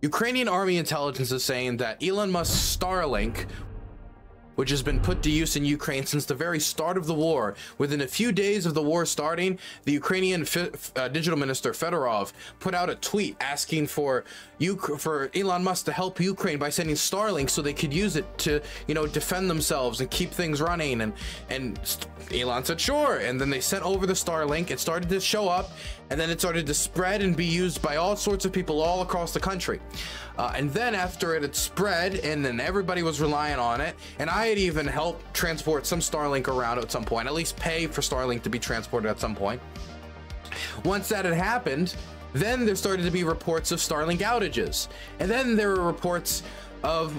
Ukrainian army intelligence is saying that Elon Musk's Starlink, which has been put to use in Ukraine since the very start of the war. Within a few days of the war starting, the Ukrainian digital minister Fedorov put out a tweet asking for Elon Musk to help Ukraine by sending Starlink so they could use it to, you know, defend themselves and keep things running. And Elon said sure, and then they sent over the Starlink. It started to show up, and then it started to spread and be used by all sorts of people all across the country. And then after it had spread, and then everybody was relying on it, and I had even helped transport some Starlink around at some point, at least pay for Starlink to be transported at some point. Once that had happened, then there started to be reports of Starlink outages, and then there were reports of,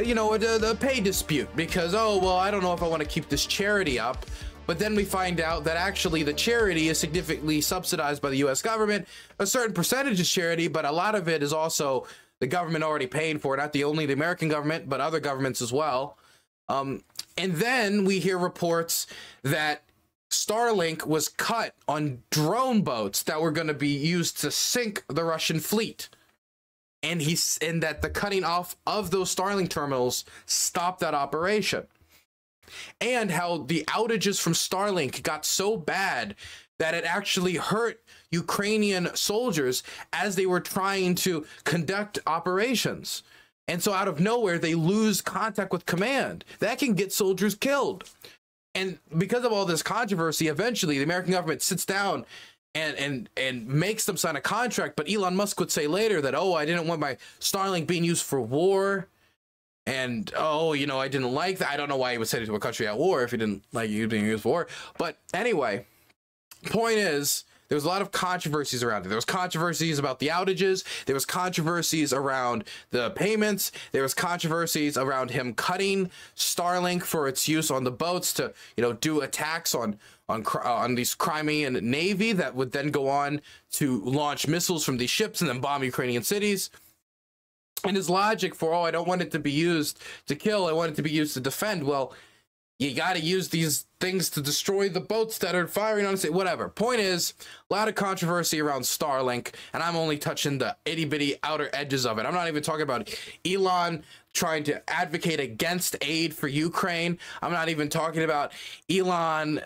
you know, the pay dispute, because, oh, well, I don't know if I want to keep this charity up. But then we find out that actually the charity is significantly subsidized by the US government. A certain percentage is charity, but a lot of it is also the government already paying for it, not only the American government, but other governments as well. And then we hear reports that Starlink was cut on drone boats that were going to be used to sink the Russian fleet. And that the cutting off of those Starlink terminals stopped that operation. And how the outages from Starlink got so bad that it actually hurt Ukrainian soldiers as they were trying to conduct operations. And so out of nowhere, they lose contact with command. That can get soldiers killed. And because of all this controversy, eventually the American government sits down and makes them sign a contract. But Elon Musk would say later that, oh, I didn't want my Starlink being used for war. And, oh, you know, I didn't like that. I don't know why he would send it to a country at war if he didn't like you being used for war. But anyway, point is, there was a lot of controversies around it. There was controversies about the outages. There was controversies around the payments. There was controversies around him cutting Starlink for its use on the boats to, you know, do attacks on these Crimean Navy that would then go on to launch missiles from these ships and then bomb Ukrainian cities. And his logic for, oh, I don't want it to be used to kill, I want it to be used to defend. Well, you got to use these things to destroy the boats that are firing on it. Whatever. Point is, a lot of controversy around Starlink, and I'm only touching the itty-bitty outer edges of it. I'm not even talking about Elon trying to advocate against aid for Ukraine. I'm not even talking about Elon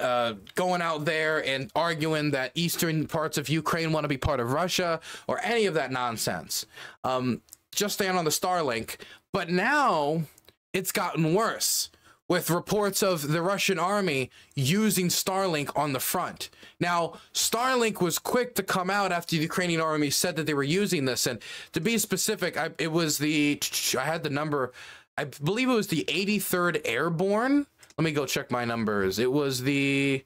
going out there and arguing that eastern parts of Ukraine want to be part of Russia or any of that nonsense. Just stand on the Starlink. But now it's gotten worse with reports of the Russian army using Starlink on the front. Now, Starlink was quick to come out after the Ukrainian army said that they were using this. And to be specific, I had the number, I believe it was the 83rd Airborne. Let me go check my numbers. It was the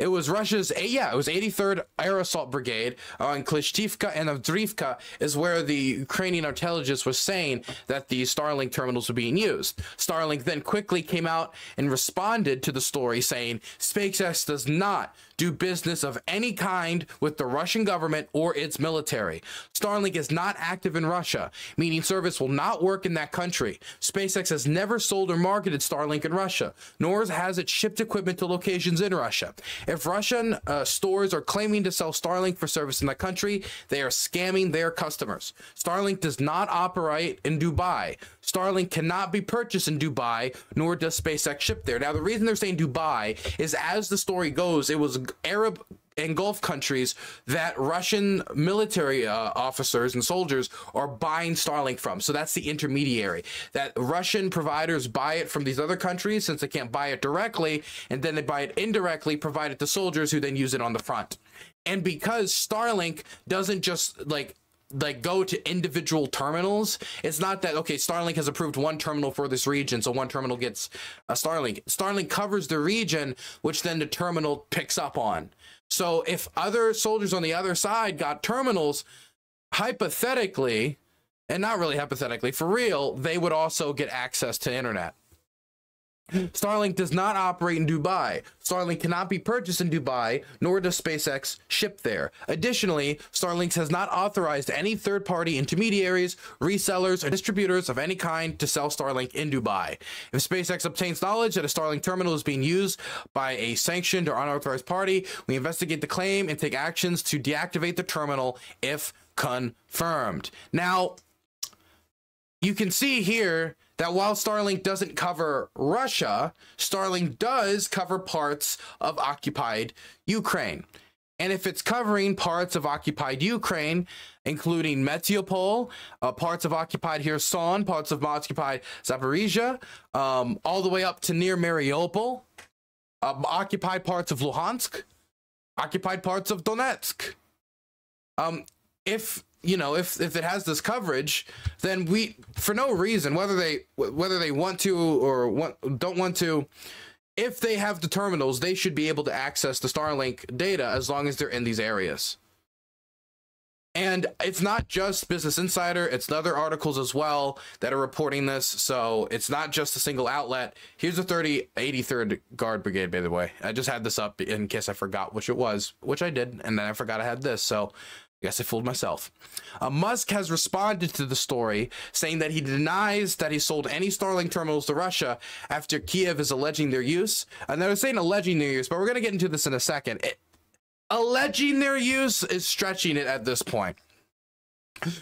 It was Russia's, it was 83rd Air Assault Brigade in Klishchivka and Avdriivka is where the Ukrainian intelligence was saying that the Starlink terminals were being used. Starlink then quickly came out and responded to the story saying SpaceX does not do business of any kind with the Russian government or its military. Starlink is not active in Russia, meaning service will not work in that country. SpaceX has never sold or marketed Starlink in Russia, nor has it shipped equipment to locations in Russia. If Russian stores are claiming to sell Starlink for service in that country, they are scamming their customers. Starlink does not operate in Dubai. Starlink cannot be purchased in Dubai, nor does SpaceX ship there. Now, the reason they're saying Dubai is, as the story goes, it was Arab and Gulf countries that Russian military officers and soldiers are buying Starlink from. So that's the intermediary. That Russian providers buy it from these other countries since they can't buy it directly, and then they buy it indirectly, provide it to soldiers who then use it on the front. And because Starlink doesn't just like go to individual terminals, it's not that, okay, Starlink has approved one terminal for this region, so one terminal gets a Starlink. Starlink covers the region, which then the terminal picks up on. So if other soldiers on the other side got terminals, hypothetically, and not really hypothetically, for real, they would also get access to internet. Starlink does not operate in Dubai. Starlink cannot be purchased in Dubai, nor does SpaceX ship there. Additionally, Starlink has not authorized any third-party intermediaries, resellers, or distributors of any kind to sell Starlink in Dubai. If SpaceX obtains knowledge that a Starlink terminal is being used by a sanctioned or unauthorized party, we investigate the claim and take actions to deactivate the terminal if confirmed. Now, you can see here that while Starlink doesn't cover Russia, Starlink does cover parts of occupied Ukraine. And if it's covering parts of occupied Ukraine, including Mariupol, parts of occupied Kherson, parts of occupied Zaporizhia, all the way up to near Mariupol, occupied parts of Luhansk, occupied parts of Donetsk. If it has this coverage, then we, for no reason, whether they want to or don't want to, if they have the terminals, they should be able to access the Starlink data as long as they're in these areas. And it's not just Business Insider, it's other articles as well that are reporting this. So it's not just a single outlet. Here's the 83rd Guard Brigade, by the way. I just had this up in case I forgot which it was, which I did, and then I forgot I had this. So I guess I fooled myself. Musk has responded to the story, saying that he denies that he sold any Starlink terminals to Russia after Kiev is alleging their use. And they're saying alleging their use, but we're going to get into this in a second. Alleging their use is stretching it at this point.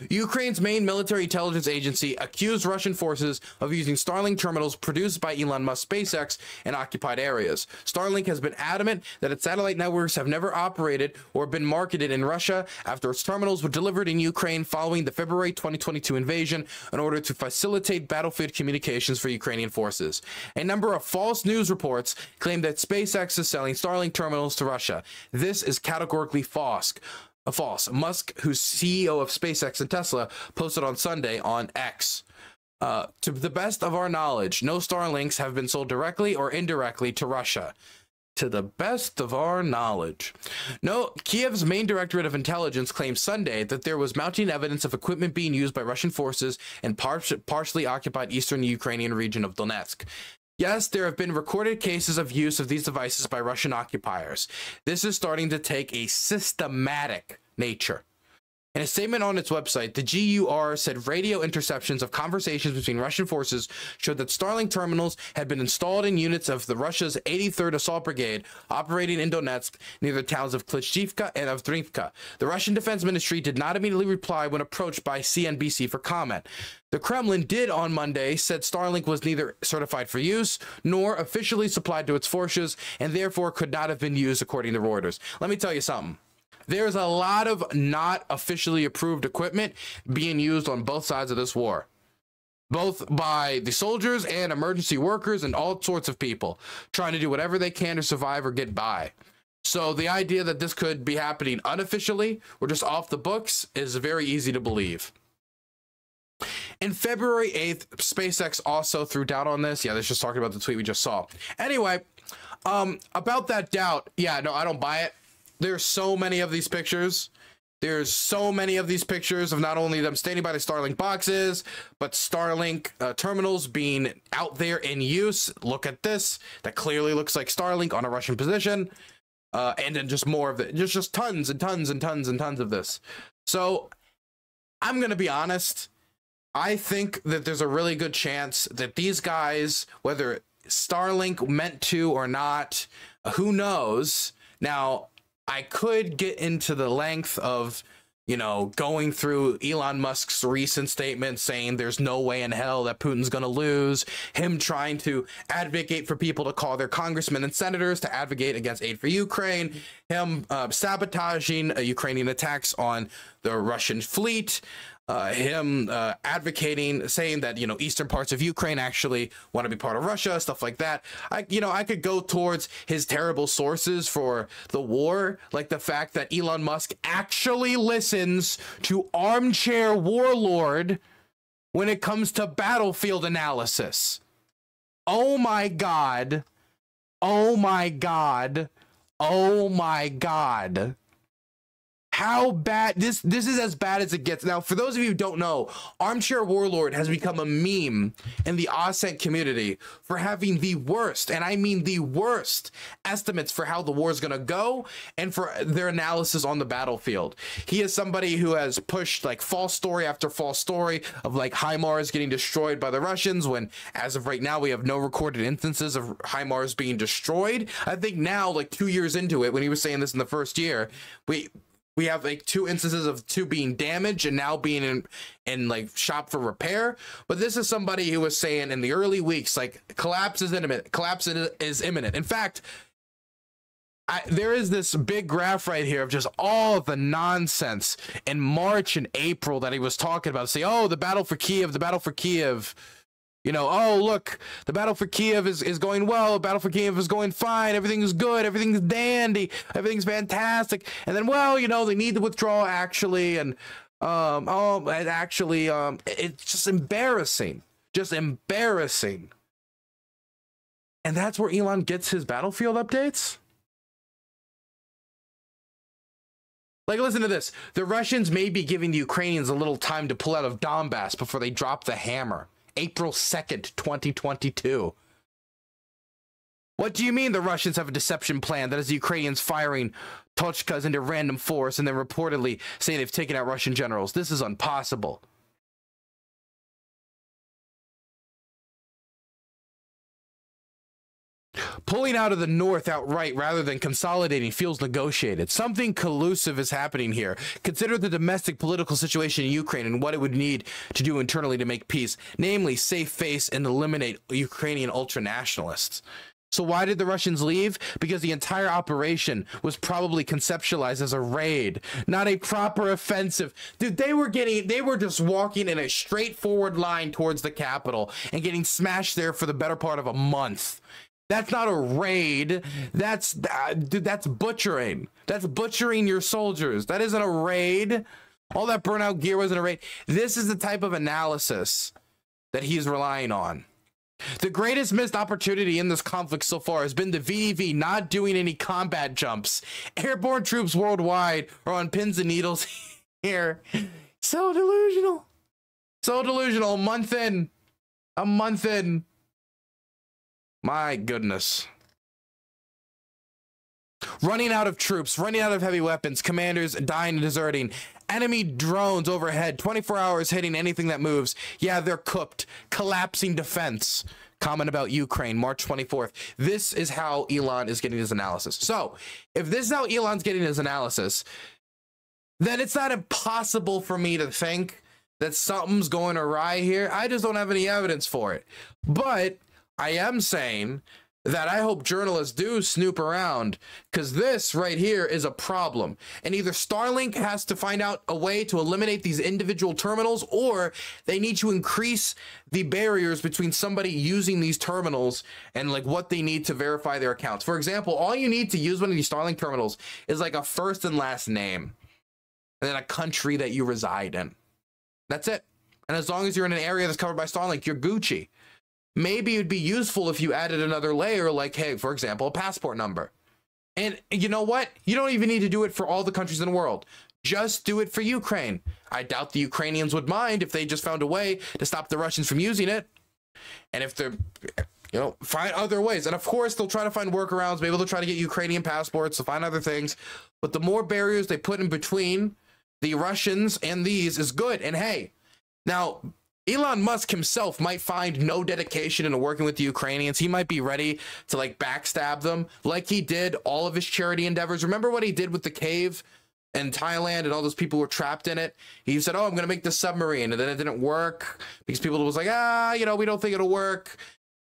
Ukraine's main military intelligence agency accused Russian forces of using Starlink terminals produced by Elon Musk's SpaceX in occupied areas. Starlink has been adamant that its satellite networks have never operated or been marketed in Russia after its terminals were delivered in Ukraine following the February 2022 invasion in order to facilitate battlefield communications for Ukrainian forces. A number of false news reports claim that SpaceX is selling Starlink terminals to Russia. This is categorically false. Musk, who's CEO of SpaceX and Tesla, posted on Sunday on X. To the best of our knowledge, no Starlinks have been sold directly or indirectly to Russia. To the best of our knowledge. No, Kiev's main Directorate of Intelligence claimed Sunday that there was mounting evidence of equipment being used by Russian forces in partially occupied eastern Ukrainian region of Donetsk. Yes, there have been recorded cases of use of these devices by Russian occupiers. This is starting to take a systematic nature. In a statement on its website, the GUR said radio interceptions of conversations between Russian forces showed that Starlink terminals had been installed in units of the Russia's 83rd Assault Brigade operating in Donetsk near the towns of Klitschivka and Avdivka. The Russian Defense Ministry did not immediately reply when approached by CNBC for comment. The Kremlin did on Monday said Starlink was neither certified for use nor officially supplied to its forces and therefore could not have been used according to Reuters. Let me tell you something. There's a lot of not officially approved equipment being used on both sides of this war, both by the soldiers and emergency workers and all sorts of people trying to do whatever they can to survive or get by. So the idea that this could be happening unofficially or just off the books is very easy to believe. In February 8th, SpaceX also threw doubt on this. Yeah, this is just talking about the tweet we just saw. Anyway, about that doubt, yeah, no, I don't buy it. There's so many of these pictures. There's so many of these pictures of not only them standing by the Starlink boxes, but Starlink terminals being out there in use. Look at this. That clearly looks like Starlink on a Russian position. And then just more of it. Just tons and tons and tons and tons of this. So I'm going to be honest. I think that there's a really good chance that these guys, whether Starlink meant to or not, who knows? Now, I could get into the length of, going through Elon Musk's recent statement saying there's no way in hell that Putin's going to lose, him trying to advocate for people to call their congressmen and senators to advocate against aid for Ukraine, him sabotaging Ukrainian attacks on the Russian fleet, him advocating, saying that, eastern parts of Ukraine actually want to be part of Russia, stuff like that. I could go towards his terrible sources for the war, like the fact that Elon Musk actually listens to armchair warlord when it comes to battlefield analysis. Oh my God. Oh my God. Oh my God. how bad this is, as bad as it gets. Now, for those of you who don't know, Armchair Warlord has become a meme in the Ascent community for having the worst, and I mean the worst, estimates for how the war is going to go and for their analysis on the battlefield. He is somebody who has pushed like false story after false story of like HIMARS getting destroyed by the Russians, when as of right now we have no recorded instances of HIMARS being destroyed. I think now, like 2 years into it, when he was saying this in the first year, we have like 2 instances of 2 being damaged and now being in like shop for repair. But this is somebody who was saying in the early weeks, like collapse is imminent. Collapse is imminent. In fact, there is this big graph right here of just all of the nonsense in March and April that he was talking about. Say, oh, the battle for Kiev, the battle for Kiev. You know, oh, look, the battle for Kiev is going well. The battle for Kiev is going fine. Everything's good. Everything's dandy. Everything's fantastic. And then, well, you know, they need to withdraw actually. And, it's just embarrassing. Just embarrassing. And that's where Elon gets his battlefield updates? Like, listen to this. The Russians may be giving the Ukrainians a little time to pull out of Donbass before they drop the hammer. April 2nd, 2022. What do you mean the Russians have a deception plan that has the Ukrainians firing Tochkas into random force and then reportedly say they've taken out Russian generals? This is impossible. Pulling out of the north outright rather than consolidating feels negotiated. Something collusive is happening here. Consider the domestic political situation in Ukraine and what it would need to do internally to make peace, namely save face and eliminate Ukrainian ultranationalists. So why did the Russians leave? Because the entire operation was probably conceptualized as a raid, not a proper offensive. Dude, they were just walking in a straightforward line towards the capital and getting smashed there for the better part of a month. That's not a raid. That's butchering. That's butchering your soldiers. That isn't a raid. All that burnout gear wasn't a raid. This is the type of analysis that he's relying on. The greatest missed opportunity in this conflict so far has been the VDV not doing any combat jumps. Airborne troops worldwide are on pins and needles here. So delusional. So delusional. A month in. A month in. My goodness. Running out of troops, running out of heavy weapons, commanders dying and deserting, enemy drones overhead, 24 hours hitting anything that moves. Yeah, they're cooked. Collapsing defense. Comment about Ukraine, March 24th. This is how Elon is getting his analysis. So, if this is how Elon's getting his analysis, then it's not impossible for me to think that something's going awry here. I just don't have any evidence for it. But I am saying that I hope journalists do snoop around, because this right here is a problem. And either Starlink has to find out a way to eliminate these individual terminals, or they need to increase the barriers between somebody using these terminals and like what they need to verify their accounts. For example, all you need to use one of these Starlink terminals is like a first and last name and then a country that you reside in. That's it. And as long as you're in an area that's covered by Starlink, you're Gucci. Maybe it'd be useful if you added another layer, like, hey, for example, a passport number. And you know what? You don't even need to do it for all the countries in the world. Just do it for Ukraine. I doubt the Ukrainians would mind if they just found a way to stop the Russians from using it. And if they're, you know, find other ways. And of course, they'll try to find workarounds. Maybe they'll try to get Ukrainian passports to find other things. But the more barriers they put in between the Russians and these is good. And hey, now, Elon Musk himself might find no dedication into working with the Ukrainians. He might be ready to like backstab them like he did all of his charity endeavors. Remember what he did with the cave in Thailand and all those people were trapped in it? He said, oh, I'm going to make the submarine. And then it didn't work because people was like, you know, we don't think it'll work.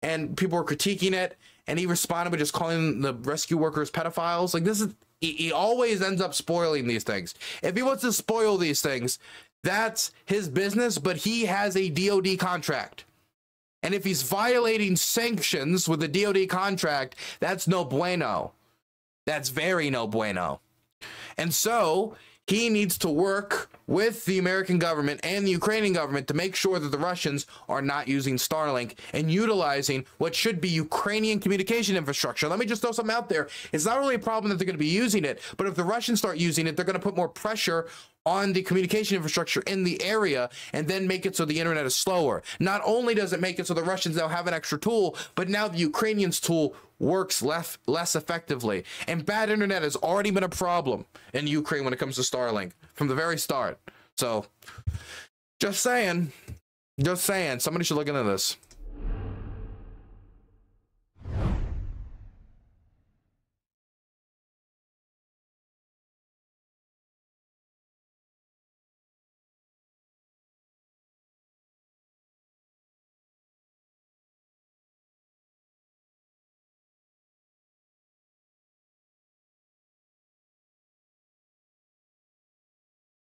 And people were critiquing it. And he responded by just calling the rescue workers pedophiles. Like this is, he always ends up spoiling these things. If he wants to spoil these things, that's his business, but he has a DoD contract. And if he's violating sanctions with a DoD contract, that's no bueno. That's very no bueno. And so he needs to work with the American government and the Ukrainian government to make sure that the Russians are not using Starlink and utilizing what should be Ukrainian communication infrastructure. Let me just throw something out there. It's not really a problem that they're going to be using it, but if the Russians start using it, they're going to put more pressure on the communication infrastructure in the area and then make it so the internet is slower. Not only does it make it so the Russians now have an extra tool, but now the Ukrainians' tool works less effectively. And bad internet has already been a problem in Ukraine when it comes to Starlink from the very start. So just saying, somebody should look into this.